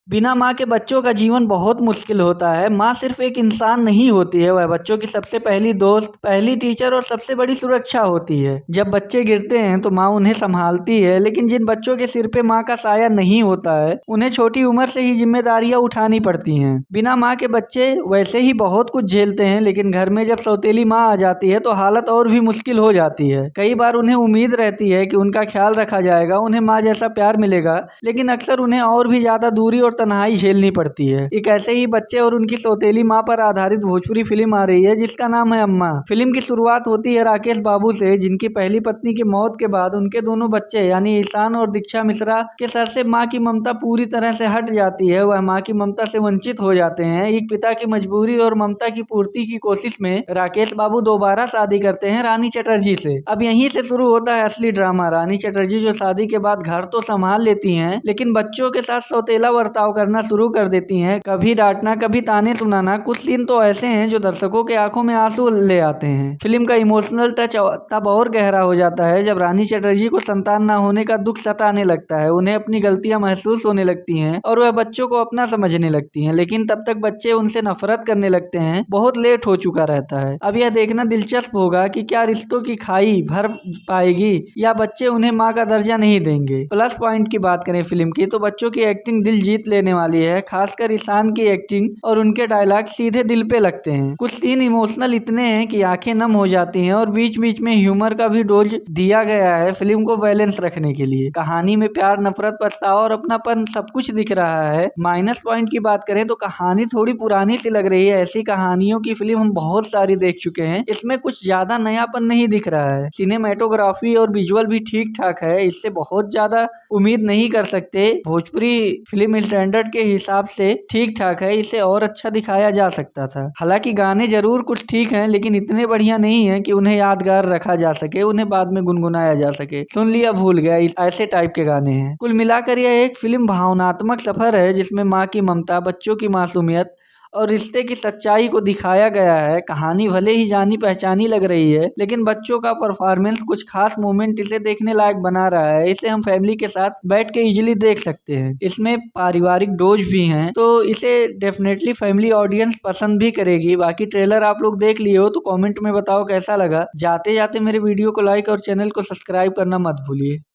बिना माँ के बच्चों का जीवन बहुत मुश्किल होता है। माँ सिर्फ एक इंसान नहीं होती है, वह बच्चों की सबसे पहली दोस्त, पहली टीचर और सबसे बड़ी सुरक्षा होती है। जब बच्चे गिरते हैं तो माँ उन्हें संभालती है, लेकिन जिन बच्चों के सिर पे माँ का साया नहीं होता है, उन्हें छोटी उम्र से ही जिम्मेदारियां उठानी पड़ती हैं। बिना माँ के बच्चे वैसे ही बहुत कुछ झेलते हैं, लेकिन घर में जब सौतेली माँ आ जाती है तो हालत और भी मुश्किल हो जाती है। कई बार उन्हें उम्मीद रहती है कि उनका ख्याल रखा जाएगा, उन्हें माँ जैसा प्यार मिलेगा, लेकिन अक्सर उन्हें और भी ज्यादा दूरी और तन्हाई झेलनी पड़ती है। एक ऐसे ही बच्चे और उनकी सौतेली माँ पर आधारित भोजपुरी फिल्म आ रही है जिसका नाम है अम्मा। फिल्म की शुरुआत होती है राकेश बाबू से, जिनकी पहली पत्नी की मौत के बाद उनके दोनों बच्चे यानी ईशान और दीक्षा मिश्रा के सर से माँ की ममता पूरी तरह से हट जाती है। वह माँ की ममता से वंचित हो जाते हैं। एक पिता की मजबूरी और ममता की पूर्ति की कोशिश में राकेश बाबू दोबारा शादी करते हैं रानी चटर्जी से। अब यहीं से शुरू होता है असली ड्रामा। रानी चटर्जी जो शादी के बाद घर तो संभाल लेती हैं, लेकिन बच्चों के साथ सौतेला बर्ताव करना शुरू कर देती हैं। कभी डांटना, कभी ताने सुनाना। कुछ सीन तो ऐसे हैं जो दर्शकों के आंखों में आंसू ले आते हैं। फिल्म का इमोशनल टच तब और गहरा हो जाता है जब रानी चटर्जी को संतान न होने का दुख सताने लगता है। उन्हें अपनी गलतियां महसूस होने लगती हैं और वह बच्चों को अपना समझने लगती हैं, लेकिन तब तक बच्चे उनसे नफरत करने लगते हैं। बहुत लेट हो चुका रहता है। अब यह देखना दिलचस्प होगा कि क्या रिश्तों की खाई भर पाएगी या बच्चे उन्हें माँ का दर्जा नहीं देंगे। प्लस पॉइंट की बात करें फिल्म की तो बच्चों की एक्टिंग दिल जीत लेने वाली है। खासकर ईशान की एक्टिंग और उनके डायलॉग सीधे दिल पे लगते हैं। कुछ सीन इमोशनल इतने हैं कि आंखें नम हो जाती हैं और बीच बीच में ह्यूमर का भी डोज दिया गया है फिल्म को बैलेंस रखने के लिए। कहानी में प्यार, नफरत, पछतावा और अपनापन सब कुछ दिख रहा है। माइनस पॉइंट की बात करें तो कहानी थोड़ी पुरानी सी लग रही है। ऐसी कहानियों की फिल्म हम बहुत सारी देख चुके हैं, इसमें कुछ ज्यादा नयापन नहीं दिख रहा है। सिनेमेटोग्राफी और विजुअल भी ठीक ठाक है, इससे बहुत ज्यादा उम्मीद नहीं कर सकते। भोजपुरी फिल्म स्टैंडर्ड के हिसाब से ठीक ठाक है, इसे और अच्छा दिखाया जा सकता था। हालांकि गाने जरूर कुछ ठीक हैं, लेकिन इतने बढ़िया नहीं है कि उन्हें यादगार रखा जा सके, उन्हें बाद में गुनगुनाया जा सके। सुन लिया भूल गया, ऐसे टाइप के गाने हैं। कुल मिलाकर यह एक फिल्म भावनात्मक सफर है जिसमें माँ की ममता, बच्चों की मासूमियत और रिश्ते की सच्चाई को दिखाया गया है। कहानी भले ही जानी पहचानी लग रही है, लेकिन बच्चों का परफॉर्मेंस, कुछ खास मोमेंट इसे देखने लायक बना रहा है। इसे हम फैमिली के साथ बैठ के इजीली देख सकते हैं। इसमें पारिवारिक डोज भी हैं, तो इसे डेफिनेटली फैमिली ऑडियंस पसंद भी करेगी। बाकी ट्रेलर आप लोग देख लिए हो तो कमेंट में बताओ कैसा लगा। जाते जाते मेरे वीडियो को लाइक और चैनल को सब्सक्राइब करना मत भूलिए।